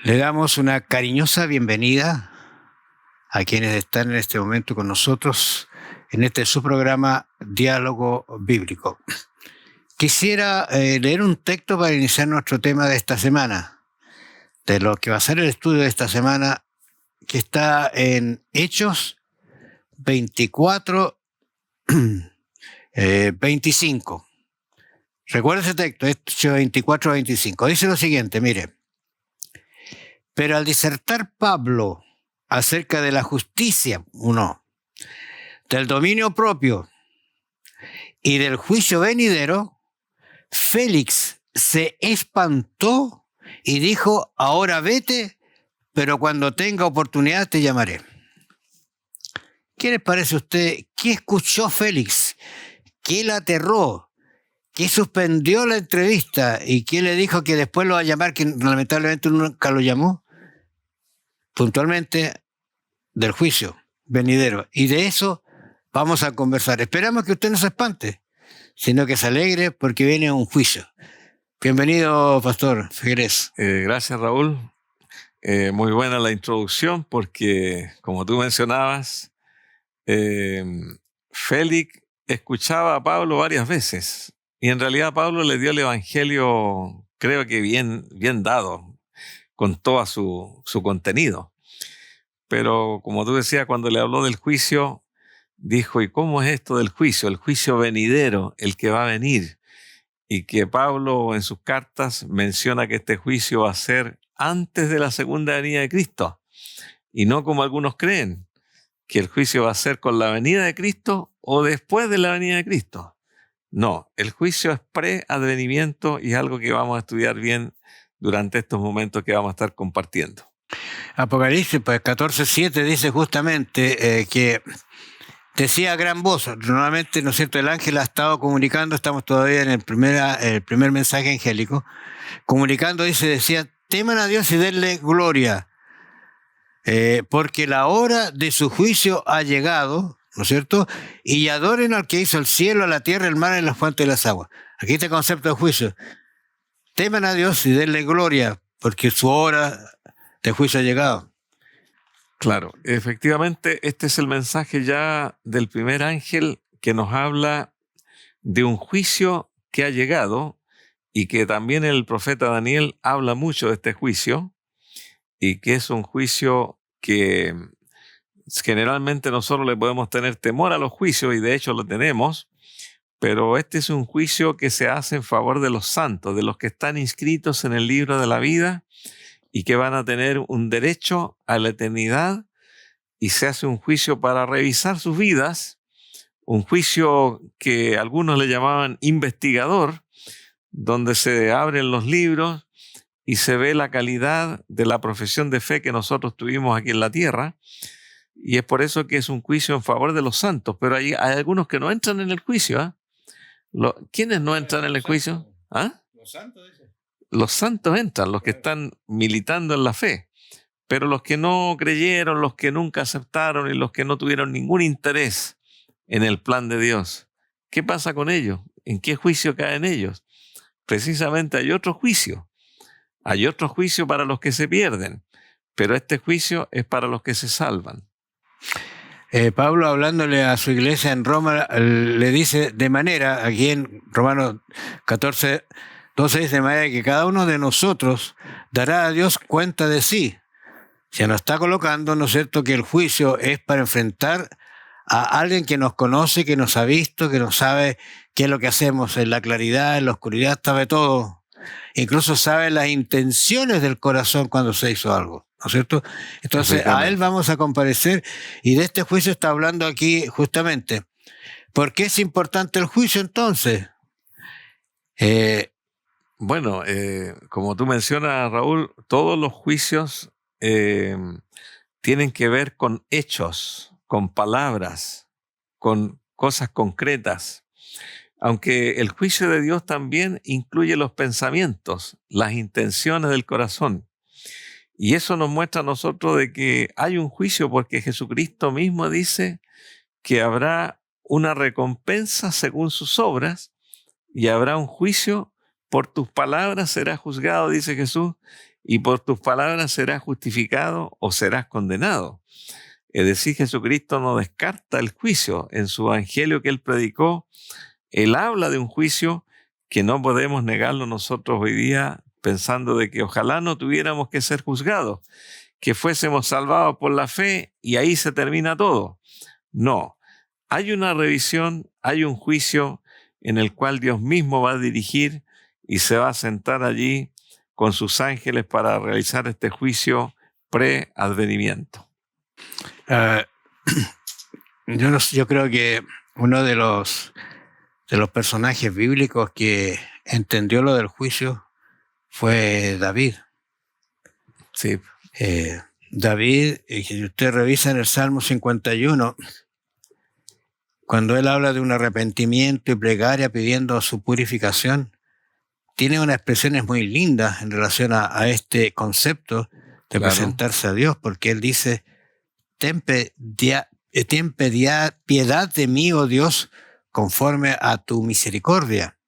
Le damos una cariñosa bienvenida a quienes están en este momento con nosotros en este su programa Diálogo Bíblico. Quisiera leer un texto para iniciar nuestro tema de esta semana, de lo que va a ser el estudio de esta semana, que está en Hechos 24, 25. Recuerda ese texto, Hechos 24, 25. Dice lo siguiente, mire. Pero al disertar Pablo acerca de la justicia, del dominio propio y del juicio venidero, Félix se espantó y dijo: ahora vete, pero cuando tenga oportunidad te llamaré. ¿Qué les parece a usted? ¿Qué escuchó Félix? ¿Qué le aterró? ¿Qué suspendió la entrevista? ¿Y qué le dijo que después lo va a llamar, que lamentablemente nunca lo llamó? Puntualmente del juicio venidero. Y de eso vamos a conversar. Esperamos que usted no se espante, sino que se alegre porque viene un juicio. Bienvenido, Pastor Figueres. Gracias, Raúl. Muy buena la introducción porque, como tú mencionabas, Félix escuchaba a Pablo varias veces y en realidad Pablo le dio el evangelio, creo que bien dado, con todo su contenido. Pero como tú decías, cuando le habló del juicio, dijo: ¿y cómo es esto del juicio? El juicio venidero, el que va a venir. Y que Pablo en sus cartas menciona que este juicio va a ser antes de la segunda venida de Cristo. Y no como algunos creen, que el juicio va a ser con la venida de Cristo o después de la venida de Cristo. No, el juicio es pre-advenimiento y es algo que vamos a estudiar bien durante estos momentos que vamos a estar compartiendo. Apocalipsis, pues 14:7 dice justamente que decía a gran voz, normalmente, ¿no es cierto?, el ángel ha estado comunicando, estamos todavía en el primer mensaje angélico, comunicando, decía, teman a Dios y denle gloria, porque la hora de su juicio ha llegado, ¿no es cierto?, y adoren al que hizo el cielo, la tierra, el mar y las fuentes de las aguas. Aquí está el concepto de juicio. Teman a Dios y denle gloria, porque su hora de juicio ha llegado. Claro, efectivamente, este es el mensaje ya del primer ángel que nos habla de un juicio que ha llegado y que también el profeta Daniel habla mucho de este juicio y que es un juicio que generalmente nosotros le podemos tener temor a los juicios y de hecho lo tenemos. Pero este es un juicio que se hace en favor de los santos, de los que están inscritos en el libro de la vida y que van a tener un derecho a la eternidad, y se hace un juicio para revisar sus vidas, un juicio que algunos le llamaban investigador, donde se abren los libros y se ve la calidad de la profesión de fe que nosotros tuvimos aquí en la tierra, y es por eso que es un juicio en favor de los santos. Pero hay algunos que no entran en el juicio, ¿eh? ¿Quiénes no entran en el juicio? ¿Ah? Los santos, dice. Los santos entran, los que están militando en la fe. Pero los que no creyeron, los que nunca aceptaron y los que no tuvieron ningún interés en el plan de Dios, ¿qué pasa con ellos? ¿En qué juicio caen ellos? Precisamente hay otro juicio. Hay otro juicio para los que se pierden, pero este juicio es para los que se salvan. Pablo, hablándole a su iglesia en Roma, le dice de manera, aquí en Romanos 14:12 dice, de manera que cada uno de nosotros dará a Dios cuenta de sí. Se nos está colocando, ¿no es cierto?, que el juicio es para enfrentar a alguien que nos conoce, que nos ha visto, que nos sabe qué es lo que hacemos en la claridad, en la oscuridad, sabe todo. Incluso sabe las intenciones del corazón cuando se hizo algo, ¿no es cierto? Entonces a él vamos a comparecer, y de este juicio está hablando aquí justamente. ¿Por qué es importante el juicio entonces? Bueno, como tú mencionas, Raúl, todos los juicios tienen que ver con hechos, con palabras, con cosas concretas. Aunque el juicio de Dios también incluye los pensamientos, las intenciones del corazón. Y eso nos muestra a nosotros de que hay un juicio, porque Jesucristo mismo dice que habrá una recompensa según sus obras y habrá un juicio. Por tus palabras serás juzgado, dice Jesús, y por tus palabras serás justificado o serás condenado. Es decir, Jesucristo no descarta el juicio. En su evangelio que él predicó, él habla de un juicio que no podemos negarlo nosotros hoy día, pensando de que ojalá no tuviéramos que ser juzgados, que fuésemos salvados por la fe y ahí se termina todo. No, hay una revisión, hay un juicio en el cual Dios mismo va a dirigir y se va a sentar allí con sus ángeles para realizar este juicio pre-advenimiento. Yo creo que uno de los personajes bíblicos que entendió lo del juicio fue David. Sí. David, si usted revisa en el Salmo 51, cuando él habla de un arrepentimiento y plegaria pidiendo su purificación, tiene unas expresiones muy lindas en relación a este concepto de presentarse a Dios, porque él dice: ten piedad de mí, oh Dios, conforme a tu misericordia,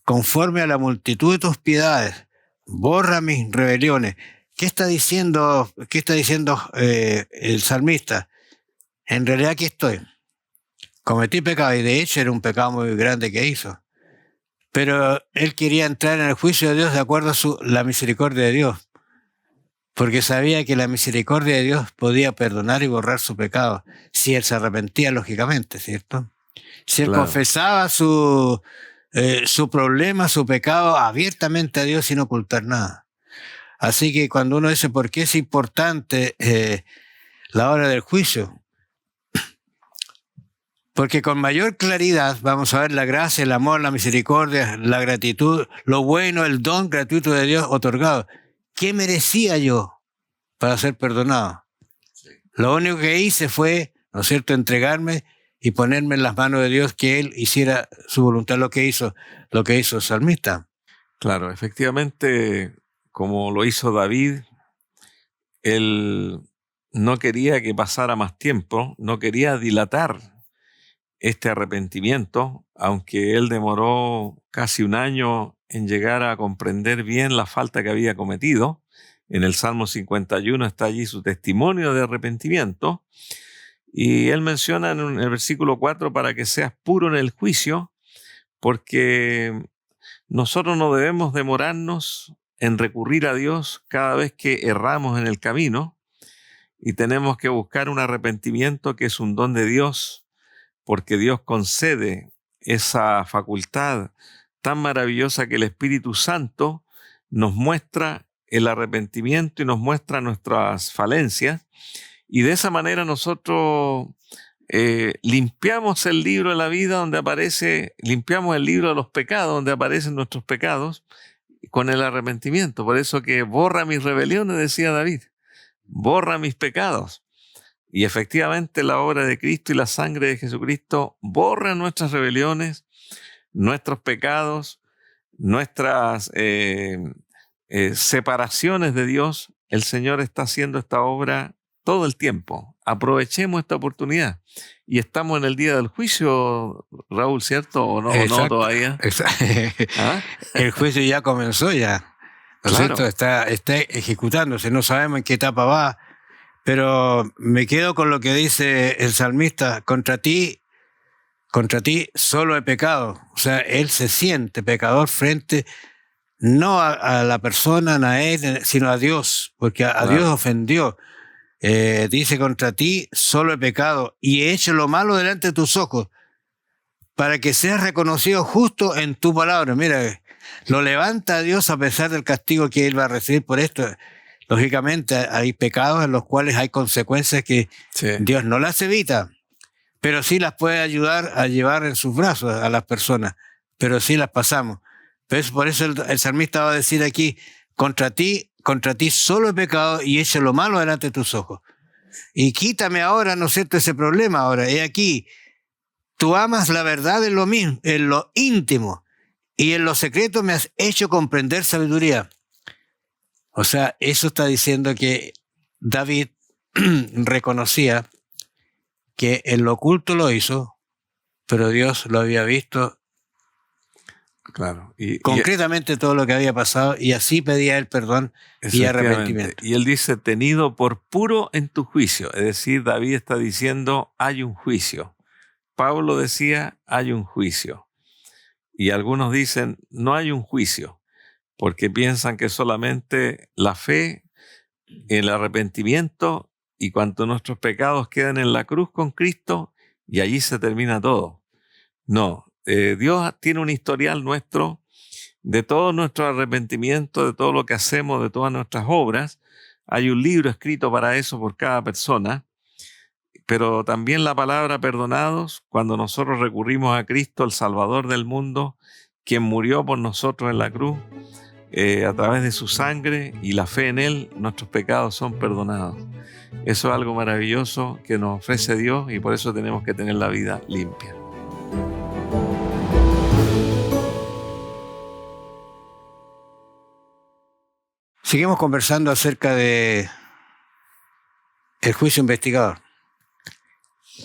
conforme a la multitud de tus piedades, borra mis rebeliones. ¿Qué está diciendo el salmista? En realidad aquí estoy. Cometí pecado, y de hecho era un pecado muy grande que hizo. Pero él quería entrar en el juicio de Dios de acuerdo a la misericordia de Dios, porque sabía que la misericordia de Dios podía perdonar y borrar su pecado, si él se arrepentía, lógicamente, ¿cierto? Si él confesaba su problema, su pecado abiertamente a Dios sin ocultar nada. Así que cuando uno dice por qué es importante la hora del juicio, porque con mayor claridad vamos a ver la gracia, el amor, la misericordia, la gratitud, lo bueno, el don gratuito de Dios otorgado. ¿Qué merecía yo para ser perdonado? Sí. Lo único que hice fue, ¿no es cierto?, entregarme y ponerme en las manos de Dios, que Él hiciera su voluntad, lo que hizo el salmista. Claro, efectivamente, como lo hizo David, él no quería que pasara más tiempo, no quería dilatar este arrepentimiento, aunque él demoró casi un año en llegar a comprender bien la falta que había cometido. En el Salmo 51 está allí su testimonio de arrepentimiento, y él menciona en el versículo 4: para que seas puro en el juicio, porque nosotros no debemos demorarnos en recurrir a Dios cada vez que erramos en el camino, y tenemos que buscar un arrepentimiento que es un don de Dios, porque Dios concede esa facultad tan maravillosa que el Espíritu Santo nos muestra el arrepentimiento y nos muestra nuestras falencias, y de esa manera nosotros limpiamos el libro de la vida limpiamos el libro de los pecados donde aparecen nuestros pecados con el arrepentimiento. Por eso que borra mis rebeliones, decía David, borra mis pecados. Y efectivamente la obra de Cristo y la sangre de Jesucristo borran nuestras rebeliones, nuestros pecados, nuestras separaciones de Dios. El Señor está haciendo esta obra todo el tiempo. Aprovechemos esta oportunidad. Y estamos en el día del juicio, Raúl, ¿cierto? ¿O no, exacto, no todavía? ¿Ah? El juicio ya comenzó ya, ¿no es cierto? Está ejecutándose, no sabemos en qué etapa va. Pero me quedo con lo que dice el salmista: contra ti solo he pecado. O sea, él se siente pecador frente no a la persona, a él, sino a Dios, porque a Dios ofendió. Dice: contra ti solo he pecado y he hecho lo malo delante de tus ojos, para que seas reconocido justo en tu palabra. Mira, lo levanta a Dios a pesar del castigo que él va a recibir por esto. Lógicamente hay pecados en los cuales hay consecuencias que Dios no las evita, pero sí las puede ayudar a llevar en sus brazos a las personas, pero sí las pasamos. Pues por eso el salmista va a decir aquí, contra ti solo he pecado y he hecho lo malo delante de tus ojos. Y quítame ahora, ¿no es cierto?, ese problema ahora. He aquí, tú amas la verdad en lo mismo, en lo íntimo, y en lo secreto me has hecho comprender sabiduría. O sea, eso está diciendo que David reconocía que en lo oculto lo hizo, pero Dios lo había visto Claro. concretamente todo lo que había pasado, y así pedía él perdón y arrepentimiento. Y él dice, tenido por puro en tu juicio. Es decir, David está diciendo, hay un juicio. Pablo decía, hay un juicio. Y algunos dicen, no hay un juicio, porque piensan que solamente la fe, el arrepentimiento y cuanto nuestros pecados quedan en la cruz con Cristo, y allí se termina todo. No, Dios tiene un historial nuestro de todo nuestro arrepentimiento, de todo lo que hacemos, de todas nuestras obras. Hay un libro escrito para eso por cada persona, pero también la palabra perdonados, cuando nosotros recurrimos a Cristo, el Salvador del mundo, quien murió por nosotros en la cruz, a través de su sangre y la fe en Él, nuestros pecados son perdonados. Eso es algo maravilloso que nos ofrece Dios y por eso tenemos que tener la vida limpia. Seguimos conversando acerca de el juicio investigador,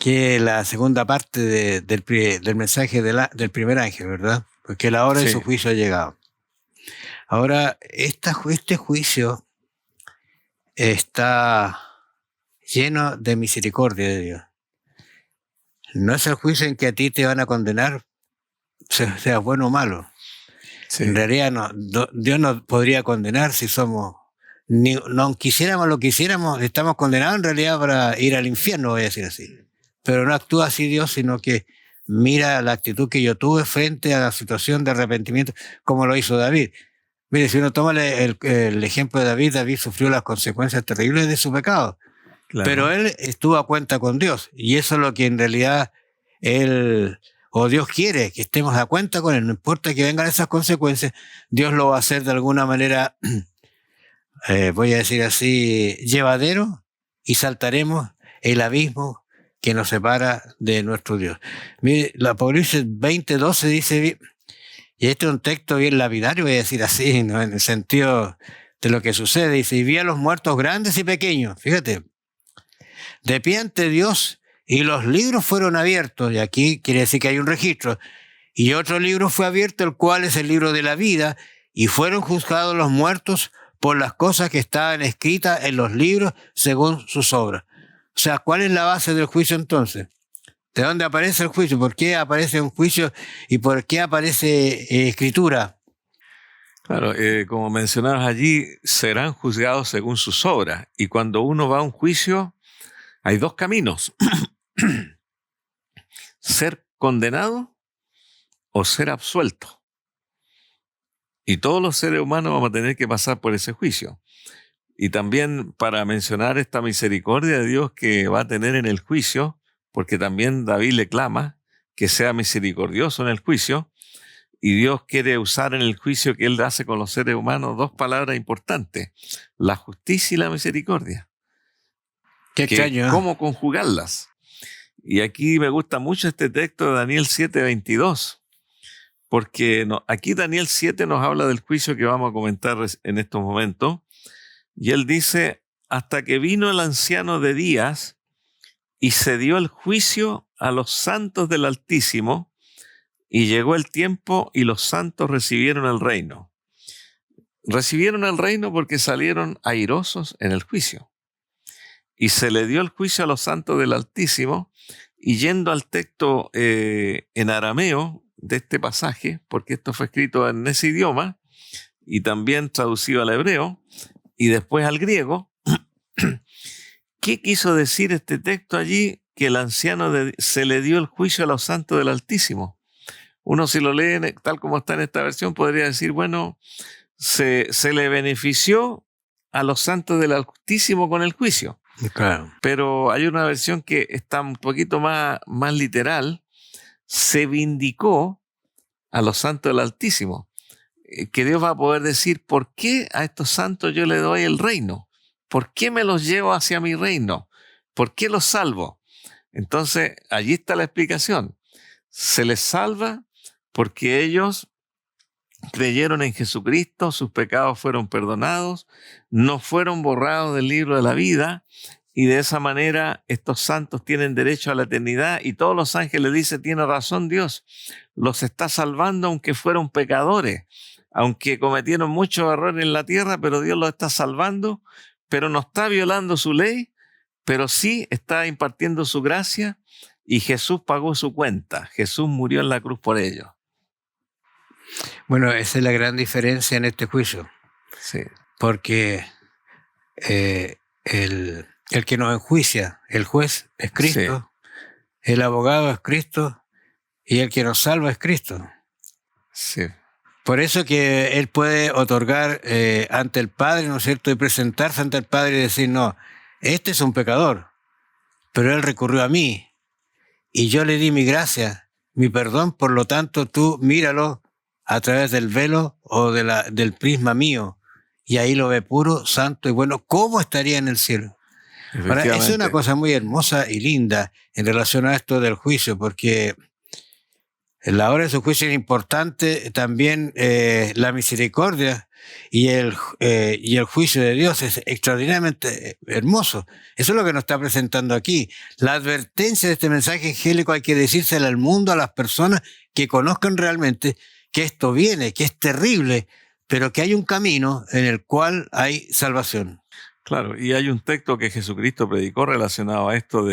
que es la segunda parte del mensaje del primer ángel, ¿verdad? Porque la hora de su juicio ha llegado. Ahora, este juicio está lleno de misericordia de Dios. No es el juicio en que a ti te van a condenar, sea bueno o malo. Sí. En realidad Dios no podría condenar si somos, no quisiéramos lo que quisiéramos, estamos condenados en realidad para ir al infierno, voy a decir así. Pero no actúa así Dios, sino que mira la actitud que yo tuve frente a la situación de arrepentimiento, como lo hizo David. Mire, si uno toma el ejemplo de David, David sufrió las consecuencias terribles de su pecado. Claro. Pero él estuvo a cuenta con Dios, y eso es lo que en realidad Dios quiere, que estemos a cuenta con Él. No importa que vengan esas consecuencias, Dios lo va a hacer de alguna manera, voy a decir así, llevadero, y saltaremos el abismo que nos separa de nuestro Dios. Mire, la Apocalipsis 20:12 dice, y este es un texto bien lapidario, voy a decir así, ¿no?, en el sentido de lo que sucede. Dice, y vi a los muertos grandes y pequeños, fíjate, de pie ante Dios, y los libros fueron abiertos, y aquí quiere decir que hay un registro, y otro libro fue abierto, el cual es el libro de la vida, y fueron juzgados los muertos por las cosas que estaban escritas en los libros según sus obras. O sea, ¿cuál es la base del juicio entonces? ¿De dónde aparece el juicio? ¿Por qué aparece un juicio y por qué aparece escritura? Claro, como mencionabas allí, serán juzgados según sus obras, y cuando uno va a un juicio, hay dos caminos. Ser condenado o ser absuelto. Y todos los seres humanos vamos a tener que pasar por ese juicio. Y también para mencionar esta misericordia de Dios que va a tener en el juicio, porque también David le clama que sea misericordioso en el juicio, y Dios quiere usar en el juicio que Él hace con los seres humanos dos palabras importantes, la justicia y la misericordia. Qué extraño, ¿eh? ¿Cómo conjugarlas? Y aquí me gusta mucho este texto de Daniel 7:22, porque aquí Daniel 7 nos habla del juicio que vamos a comentar en estos momentos, y él dice, hasta que vino el anciano de días y se dio el juicio a los santos del Altísimo, y llegó el tiempo y los santos recibieron el reino. Recibieron el reino porque salieron airosos en el juicio. Y se le dio el juicio a los santos del Altísimo, y yendo al texto en arameo de este pasaje, porque esto fue escrito en ese idioma, y también traducido al hebreo, y después al griego, ¿qué quiso decir este texto allí? Que el anciano se le dio el juicio a los santos del Altísimo. Uno, si lo lee tal como está en esta versión, podría decir, bueno, se le benefició a los santos del Altísimo con el juicio. Claro. Pero hay una versión que está un poquito más literal. Se vindicó a los santos del Altísimo. que Dios va a poder decir, ¿por qué a estos santos yo le doy el reino? ¿Por qué me los llevo hacia mi reino? ¿Por qué los salvo? Entonces, allí está la explicación. Se les salva porque ellos creyeron en Jesucristo, sus pecados fueron perdonados, no fueron borrados del libro de la vida, y de esa manera estos santos tienen derecho a la eternidad, y todos los ángeles dicen, tiene razón Dios, los está salvando aunque fueron pecadores, aunque cometieron muchos errores en la tierra, pero Dios los está salvando, pero no está violando su ley, pero sí está impartiendo su gracia, y Jesús pagó su cuenta. Jesús murió en la cruz por ellos. Bueno, esa es la gran diferencia en este juicio. Sí. Porque el que nos enjuicia, el juez es Cristo, sí. El abogado es Cristo y el que nos salva es Cristo. Sí. Por eso que Él puede otorgar ante el Padre, ¿no es cierto?, y presentarse ante el Padre y decir, no, este es un pecador, pero Él recurrió a mí y yo le di mi gracia, mi perdón, por lo tanto tú míralo a través del velo o del prisma mío, y ahí lo ve puro, santo y bueno. ¿Cómo estaría en el cielo? Ahora, es una cosa muy hermosa y linda en relación a esto del juicio, porque en la hora de su juicio es importante también la misericordia y el juicio de Dios es extraordinariamente hermoso. Eso es lo que nos está presentando aquí. La advertencia de este mensaje angélico hay que decírsela al mundo, a las personas que conozcan realmente que esto viene, que es terrible, pero que hay un camino en el cual hay salvación. Claro, y hay un texto que Jesucristo predicó relacionado a esto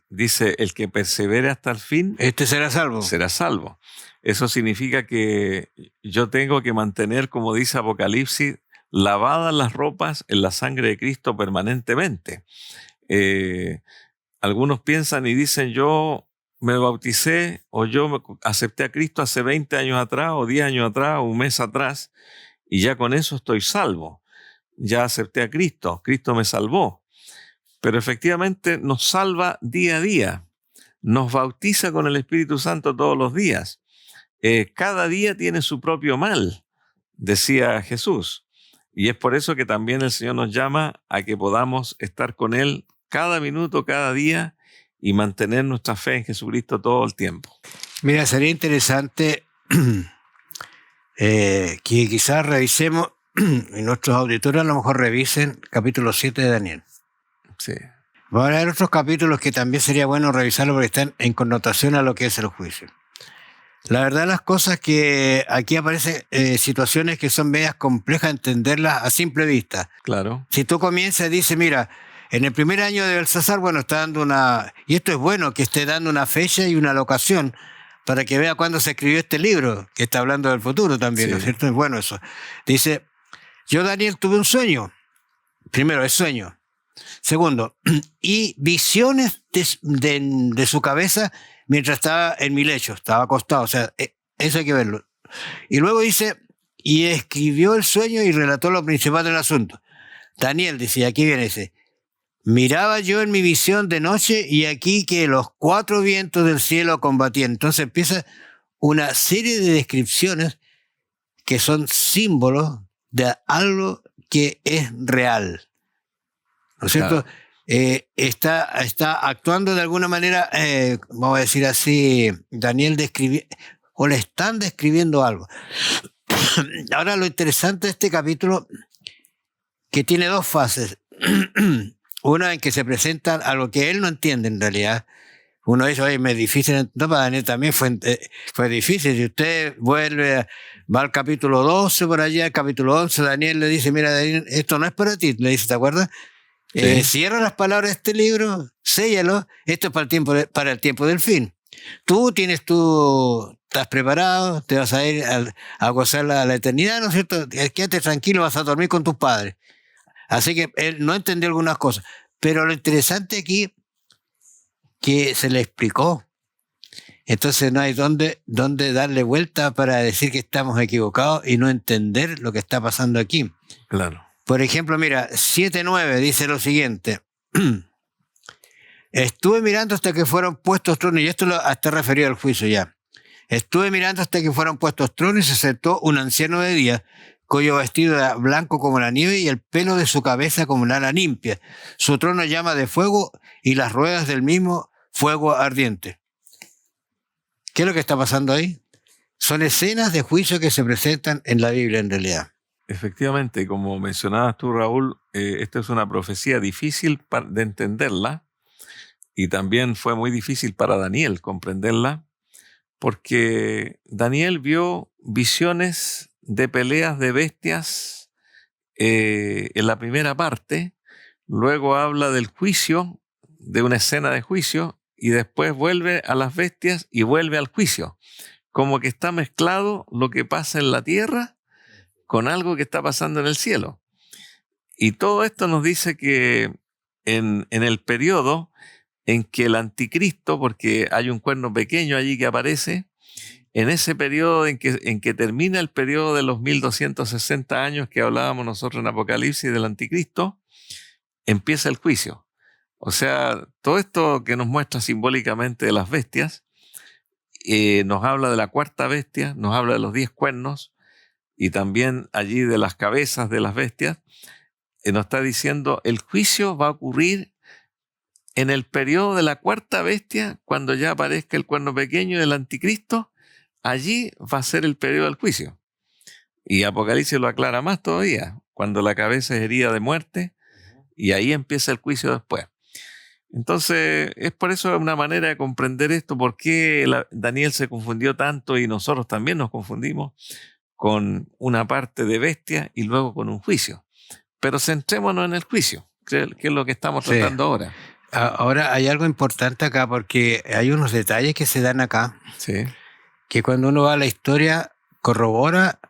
dice, el que persevere hasta el fin, este será salvo. Será salvo. Eso significa que yo tengo que mantener, como dice Apocalipsis, lavadas las ropas en la sangre de Cristo permanentemente. Algunos piensan y dicen, yo me bauticé o yo acepté a Cristo hace 20 años atrás o 10 años atrás o un mes atrás y ya con eso estoy salvo. Ya acepté a Cristo, Cristo me salvó. Pero efectivamente nos salva día a día, nos bautiza con el Espíritu Santo todos los días. Cada día tiene su propio mal, decía Jesús. Y es por eso que también el Señor nos llama a que podamos estar con Él cada minuto, cada día, y mantener nuestra fe en Jesucristo todo el tiempo. Mira, sería interesante que quizás revisemos, y nuestros auditores a lo mejor revisen capítulo 7 de Daniel. Sí. Va a haber otros capítulos que también sería bueno revisarlo porque están en connotación a lo que es el juicio. La verdad, las cosas que aquí aparecen situaciones que son medias complejas de entenderlas a simple vista. Claro. Si tú comienzas y dices, mira, en el primer año de Belsasar, bueno, está dando una... Y esto es bueno, que esté dando una fecha y una locación para que vea cuándo se escribió este libro, que está hablando del futuro también, sí. ¿No es cierto? Es bueno eso. Dice, yo, Daniel, tuve un sueño. Primero, es sueño. Segundo, y visiones de su cabeza mientras estaba en mi lecho, estaba acostado, o sea, eso hay que verlo. Y luego dice, y escribió el sueño y relató lo principal del asunto. Daniel dice, y aquí viene ese, miraba yo en mi visión de noche y aquí que los 4 vientos del cielo combatían. Entonces empieza una serie de descripciones que son símbolos de algo que es real. ¿No es cierto? Claro. Está actuando de alguna manera, vamos a decir así, Daniel o le están describiendo algo. Ahora, lo interesante de este capítulo, que tiene 2 fases. Una en que se presenta algo que él no entiende en realidad. Uno dice, oye, me es difícil. No, para Daniel también fue difícil. Si usted va al capítulo 12 por allá, al capítulo 11, Daniel le dice, mira, Daniel, esto no es para ti. Le dice, ¿te acuerdas? Sí. Cierra las palabras de este libro, séllalo, esto es para el tiempo del fin. Tú estás preparado, te vas a ir a gozar la eternidad, ¿no es cierto? Quédate tranquilo, vas a dormir con tus padres. Así que él no entendió algunas cosas. Pero lo interesante aquí, que se le explicó. Entonces no hay dónde darle vuelta para decir que estamos equivocados y no entender lo que está pasando aquí. Claro. Por ejemplo, mira, 7:9 dice lo siguiente. Estuve mirando hasta que fueron puestos tronos, y esto está referido al juicio ya. Estuve mirando hasta que fueron puestos tronos y se sentó un anciano de día, cuyo vestido era blanco como la nieve y el pelo de su cabeza como lana limpia. Su trono llama de fuego y las ruedas del mismo fuego ardiente. ¿Qué es lo que está pasando ahí? Son escenas de juicio que se presentan en la Biblia en realidad. Efectivamente, como mencionabas tú, Raúl, esta es una profecía difícil de entenderla y también fue muy difícil para Daniel comprenderla, porque Daniel vio visiones de peleas de bestias en la primera parte, luego habla del juicio, de una escena de juicio, y después vuelve a las bestias y vuelve al juicio. Como que está mezclado lo que pasa en la tierra con algo que está pasando en el cielo. Y todo esto nos dice que en el periodo en que el anticristo, porque hay un cuerno pequeño allí que aparece, en ese periodo en que termina el periodo de los 1260 años que hablábamos nosotros en Apocalipsis del anticristo, empieza el juicio. O sea, todo esto que nos muestra simbólicamente de las bestias, nos habla de la cuarta bestia, nos habla de los 10 cuernos y también allí de las cabezas de las bestias. Nos está diciendo el juicio va a ocurrir en el periodo de la cuarta bestia, cuando ya aparezca el cuerno pequeño del anticristo. Allí va a ser el periodo del juicio. Y Apocalipsis lo aclara más todavía, cuando la cabeza es herida de muerte, y ahí empieza el juicio después. Entonces, es por eso una manera de comprender esto, por qué Daniel se confundió tanto y nosotros también nos confundimos con una parte de bestia y luego con un juicio. Pero centrémonos en el juicio, que es lo que estamos tratando ahora. Ahora hay algo importante acá, porque hay unos detalles que se dan acá, Sí. que cuando uno va a la historia corrobora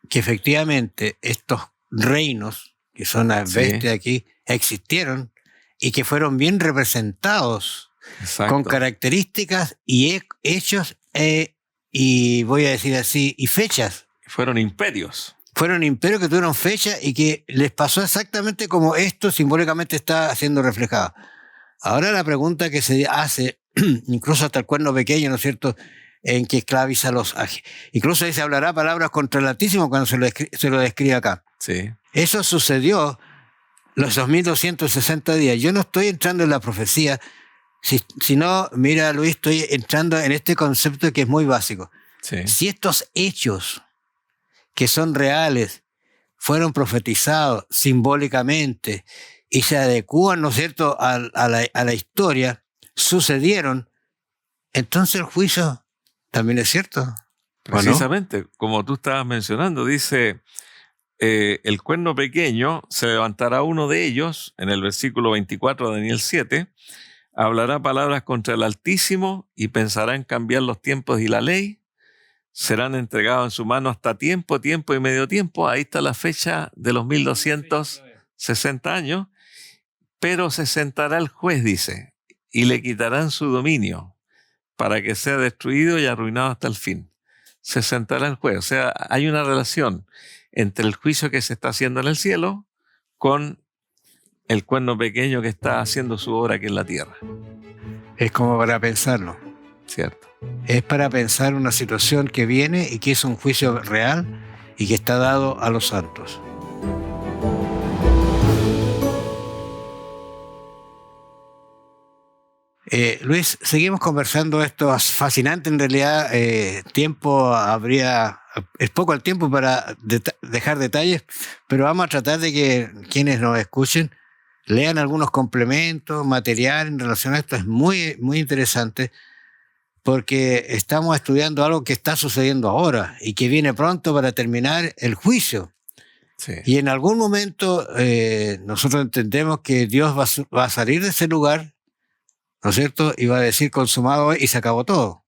que efectivamente estos reinos, que son las bestias aquí, existieron y que fueron bien representados. Exacto. Con características y hechos y voy a decir así, y fechas. Fueron imperios. Fueron imperios que tuvieron fecha y que les pasó exactamente como esto simbólicamente está siendo reflejado. Ahora la pregunta que se hace, incluso hasta el cuerno pequeño, ¿no es cierto?, en que esclaviza a los... Incluso ahí se hablará palabras contra el Altísimo cuando se lo describe acá. Sí. Eso sucedió los 2260 días. Yo no estoy entrando en la profecía, sino, mira Luis, estoy entrando en este concepto que es muy básico. Sí. Si estos hechos que son reales fueron profetizados simbólicamente y se adecúan, ¿no es cierto?, a la historia, sucedieron, entonces el juicio también es cierto. Precisamente, ¿no? Como tú estabas mencionando, dice, el cuerno pequeño, se levantará uno de ellos, en el versículo 24 de Daniel 7, hablará palabras contra el Altísimo y pensará en cambiar los tiempos y la ley, serán entregados en su mano hasta tiempo y medio tiempo. Ahí está la fecha de los 1260 años. Pero se sentará el juez, dice, y le quitarán su dominio para que sea destruido y arruinado hasta el fin. Se sentará el juez. O sea, hay una relación entre el juicio que se está haciendo en el cielo con el cuerno pequeño que está haciendo su obra aquí en la tierra. Es como para pensarlo. Cierto. Es para pensar una situación que viene y que es un juicio real y que está dado a los santos. Luis, seguimos conversando. Esto es fascinante en realidad. Es poco el tiempo para dejar detalles, pero vamos a tratar de que quienes nos escuchen lean algunos complementos, material en relación a esto. Es muy, muy interesante porque estamos estudiando algo que está sucediendo ahora y que viene pronto para terminar el juicio. Sí. Y en algún momento nosotros entendemos que Dios va a salir de ese lugar, ¿no es cierto? Y va a decir consumado y se acabó todo.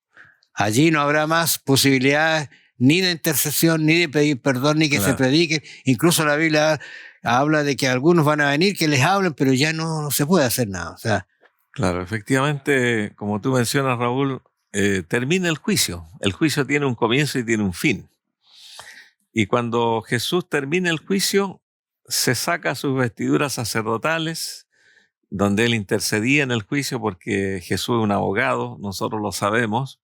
Allí no habrá más posibilidades ni de intercesión, ni de pedir perdón, ni que se predique. Incluso la Biblia habla de que algunos van a venir, que les hablen, pero ya no se puede hacer nada. O sea, claro, efectivamente, como tú mencionas, Raúl, termina el juicio. El juicio tiene un comienzo y tiene un fin. Y cuando Jesús termina el juicio, se saca sus vestiduras sacerdotales, donde él intercedía en el juicio, porque Jesús es un abogado, nosotros lo sabemos,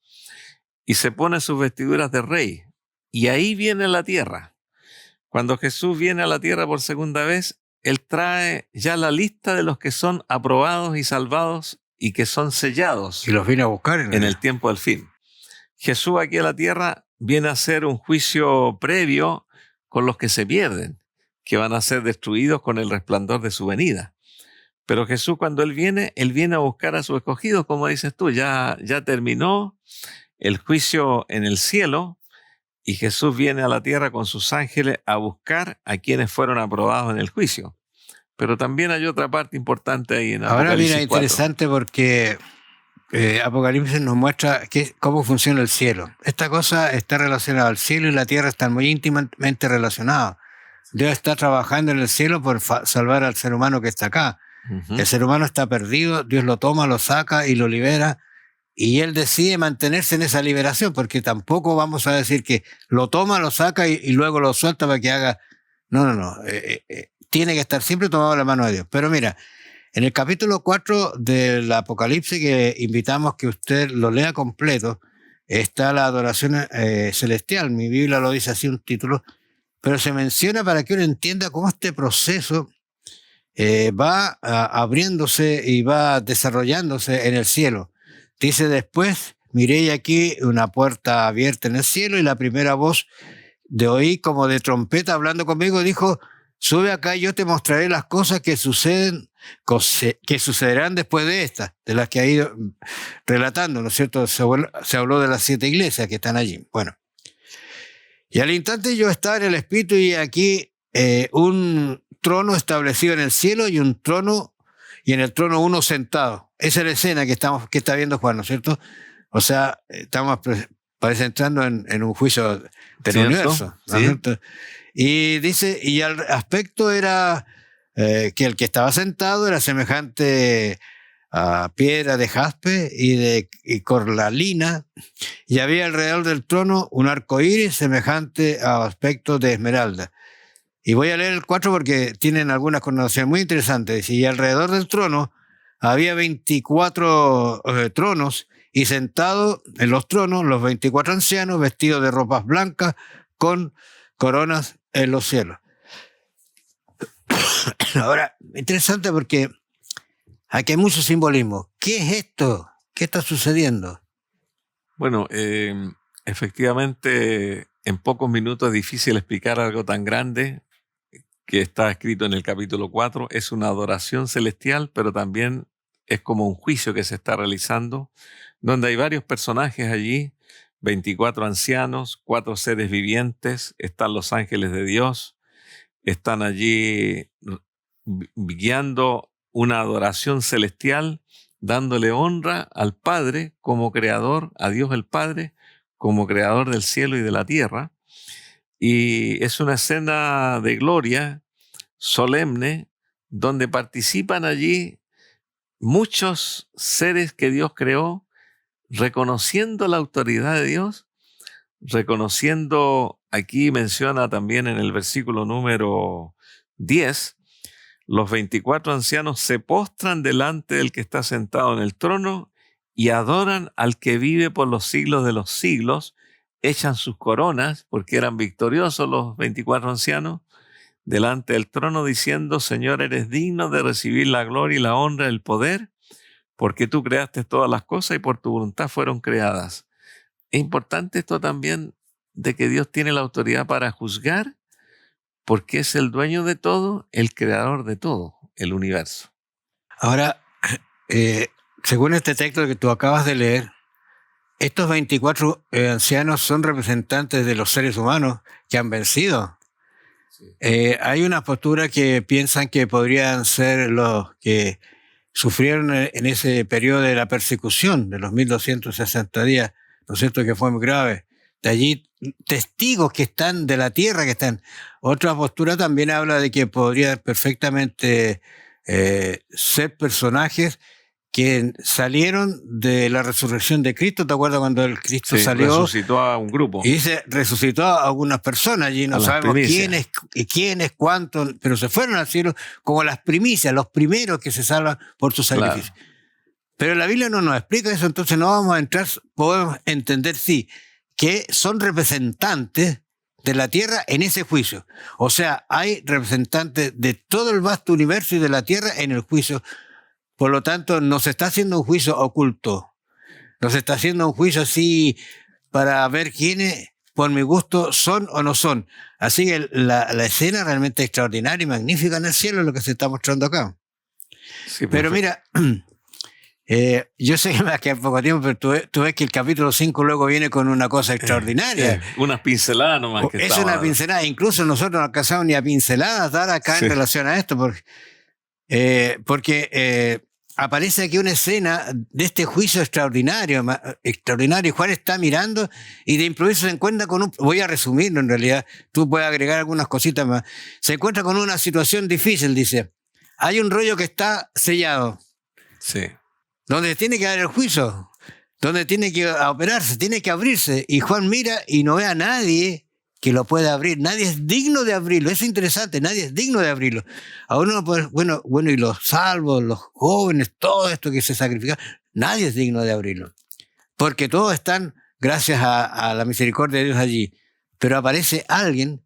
y se pone sus vestiduras de rey. Y ahí viene la tierra. Cuando Jesús viene a la tierra por segunda vez, Él trae ya la lista de los que son aprobados y salvados y que son sellados. Y los viene a buscar en el tiempo del fin. Jesús aquí a la tierra viene a hacer un juicio previo con los que se pierden, que van a ser destruidos con el resplandor de su venida. Pero Jesús, cuando Él viene a buscar a sus escogidos, como dices tú, ya terminó el juicio en el cielo y Jesús viene a la tierra con sus ángeles a buscar a quienes fueron aprobados en el juicio. Pero también hay otra parte importante ahí en Apocalipsis. Ahora mira, interesante porque Apocalipsis nos muestra cómo funciona el cielo. Esta cosa está relacionada al cielo y la tierra están muy íntimamente relacionados. Dios está trabajando en el cielo por salvar al ser humano que está acá. Uh-huh. El ser humano está perdido, Dios lo toma, lo saca y lo libera, y Él decide mantenerse en esa liberación, porque tampoco vamos a decir que lo toma, lo saca y luego lo suelta para que haga... No. Tiene que estar siempre tomado en la mano de Dios. Pero mira, en el capítulo 4 del Apocalipsis, que invitamos que usted lo lea completo, está la adoración celestial. Mi Biblia lo dice así, un título, pero se menciona para que uno entienda cómo este proceso va abriéndose y va desarrollándose en el cielo. Dice: después miré aquí una puerta abierta en el cielo, y la primera voz de oí como de trompeta hablando conmigo dijo: sube acá y yo te mostraré las cosas que sucederán después de estas, de las que ha ido relatando, ¿no es cierto? Se habló de las 7 iglesias que están allí. Bueno, y al instante yo estaba en el Espíritu, y aquí un trono establecido en el cielo y un trono, y en el trono uno sentado. Esa es la escena que está viendo Juan, ¿no es cierto? O sea, estamos parece entrando en un juicio del universo, ¿no es cierto? Y dice, y el aspecto era que el que estaba sentado era semejante a piedra de jaspe y cornalina, y había alrededor del trono un arco iris semejante a aspecto de esmeralda. Y voy a leer el 4 porque tienen algunas connotaciones muy interesantes. Y alrededor del trono había 24 tronos, y sentados en los tronos los 24 ancianos vestidos de ropas blancas con coronas en los cielos. Ahora, interesante porque aquí hay mucho simbolismo. ¿Qué es esto? ¿Qué está sucediendo? Bueno, efectivamente, en pocos minutos es difícil explicar algo tan grande que está escrito en el capítulo 4. Es una adoración celestial, pero también es como un juicio que se está realizando, donde hay varios personajes allí, 24 ancianos, 4 seres vivientes, están los ángeles de Dios, están allí guiando una adoración celestial, dándole honra al Padre como creador, a Dios el Padre como creador del cielo y de la tierra. Y es una escena de gloria solemne donde participan allí muchos seres que Dios creó, reconociendo la autoridad de Dios, reconociendo, aquí menciona también en el versículo número 10, los 24 ancianos se postran delante del que está sentado en el trono y adoran al que vive por los siglos de los siglos, echan sus coronas, porque eran victoriosos los 24 ancianos, delante del trono diciendo: Señor, eres digno de recibir la gloria y la honra y el poder, porque tú creaste todas las cosas y por tu voluntad fueron creadas. Es importante esto también de que Dios tiene la autoridad para juzgar, porque es el dueño de todo, el creador de todo, el universo. Ahora, según este texto que tú acabas de leer, estos 24 ancianos son representantes de los seres humanos que han vencido. Sí. Hay una postura que piensan que podrían ser los que sufrieron en ese periodo de la persecución de los 1260 días, ¿no es cierto?, que fue muy grave. De allí, testigos que están de la tierra, que están. Otra postura también habla de que podría perfectamente ser personajes que salieron de la resurrección de Cristo. ¿Te acuerdas cuando el Cristo salió? Resucitó a un grupo. Y dice, resucitó a algunas personas, allí no sabemos quiénes, cuántos, pero se fueron al cielo como las primicias, los primeros que se salvan por su sacrificio. Claro. Pero la Biblia no nos explica eso, entonces no vamos a entrar, podemos entender, sí, que son representantes de la tierra en ese juicio. O sea, hay representantes de todo el vasto universo y de la tierra en el juicio. Por lo tanto, no se está haciendo un juicio oculto. No se está haciendo un juicio así para ver quiénes, por mi gusto, son o no son. Así que la escena realmente extraordinaria y magnífica en el cielo es lo que se está mostrando acá. Sí, pero mira, yo sé que me queda poco tiempo, pero tú ves que el capítulo 5 luego viene con una cosa extraordinaria. Unas pinceladas nomás. Es una pincelada, incluso nosotros no alcanzamos ni a pinceladas dar acá en relación a esto, porque aparece aquí una escena de este juicio extraordinario, y Juan está mirando y de improviso se encuentra con voy a resumirlo en realidad, tú puedes agregar algunas cositas más, se encuentra con una situación difícil, dice, hay un rollo que está sellado, sí, donde tiene que haber el juicio, donde tiene que operarse, tiene que abrirse, y Juan mira y no ve a nadie que lo pueda abrir. Nadie es digno de abrirlo. Eso es interesante, nadie es digno de abrirlo. A uno, bueno, y los salvos, los jóvenes, todo esto que se sacrifica, nadie es digno de abrirlo. Porque todos están gracias a la misericordia de Dios allí. Pero aparece alguien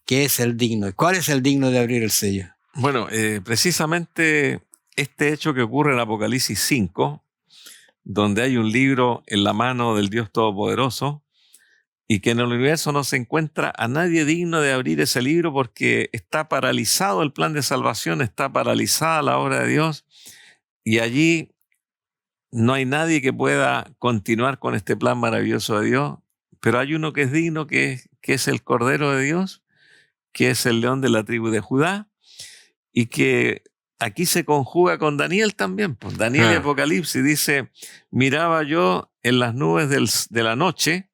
que es el digno. ¿Cuál es el digno de abrir el sello? Bueno, precisamente este hecho que ocurre en Apocalipsis 5, donde hay un libro en la mano del Dios Todopoderoso, y que en el universo no se encuentra a nadie digno de abrir ese libro porque está paralizado el plan de salvación, está paralizada la obra de Dios, y allí no hay nadie que pueda continuar con este plan maravilloso de Dios, pero hay uno que es digno, que es el Cordero de Dios, que es el León de la tribu de Judá, y que aquí se conjuga con Daniel también. Pues Daniel y Apocalipsis dice, miraba yo en las nubes de la noche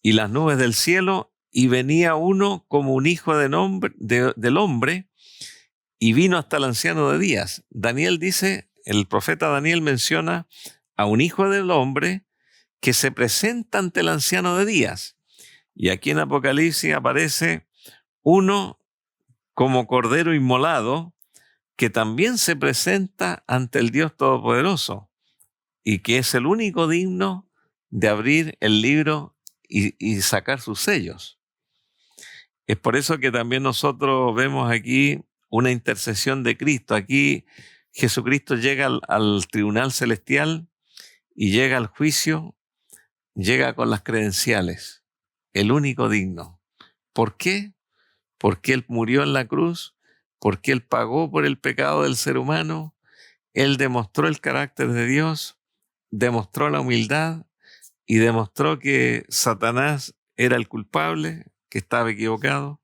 y las nubes del cielo, y venía uno como un hijo del hombre, y vino hasta el anciano de días. Daniel dice, el profeta Daniel menciona a un hijo del hombre que se presenta ante el anciano de días. Y aquí en Apocalipsis aparece uno como cordero inmolado, que también se presenta ante el Dios Todopoderoso, y que es el único digno de abrir el libro y sacar sus sellos. Es por eso que también nosotros vemos aquí una intercesión de Cristo. Aquí Jesucristo llega al tribunal celestial y llega al juicio, llega con las credenciales, el único digno. ¿Por qué? Porque Él murió en la cruz, porque Él pagó por el pecado del ser humano, Él demostró el carácter de Dios, demostró la humildad, y demostró que Satanás era el culpable, que estaba equivocado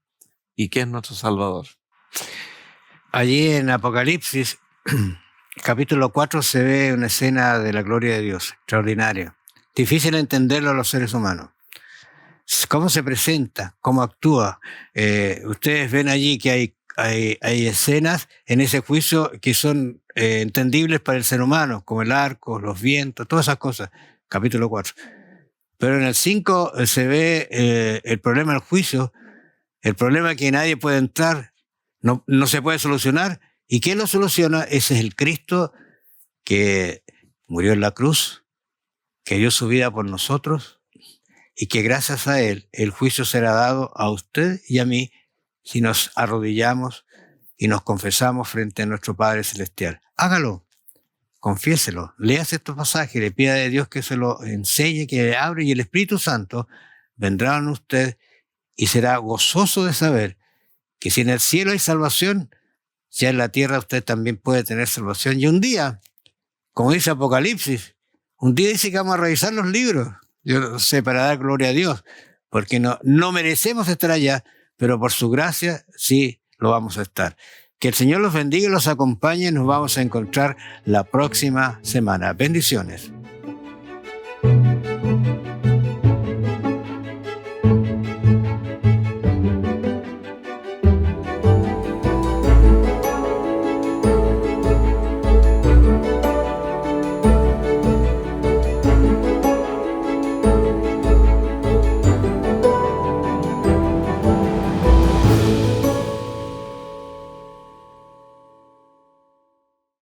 y que es nuestro Salvador. Allí en Apocalipsis, capítulo 4, se ve una escena de la gloria de Dios, extraordinaria. Difícil entenderlo a los seres humanos. Cómo se presenta, cómo actúa. Ustedes ven allí que hay escenas en ese juicio que son entendibles para el ser humano, como el arco, los vientos, todas esas cosas. Capítulo 4. Pero en el 5 se ve el problema del juicio, el problema que nadie puede entrar, no se puede solucionar. ¿Y quién lo soluciona? Ese es el Cristo que murió en la cruz, que dio su vida por nosotros, y que gracias a Él el juicio será dado a usted y a mí si nos arrodillamos y nos confesamos frente a nuestro Padre Celestial. Hágalo. Confiéselo, léase estos pasajes, le pida a Dios que se lo enseñe, que le abra, y el Espíritu Santo vendrá en usted y será gozoso de saber que si en el cielo hay salvación, ya en la tierra usted también puede tener salvación. Y un día, como dice Apocalipsis, un día dice que vamos a revisar los libros, yo no sé, para dar gloria a Dios, porque no merecemos estar allá, pero por su gracia sí lo vamos a estar. Que el Señor los bendiga y los acompañe. Nos vamos a encontrar la próxima semana. Bendiciones.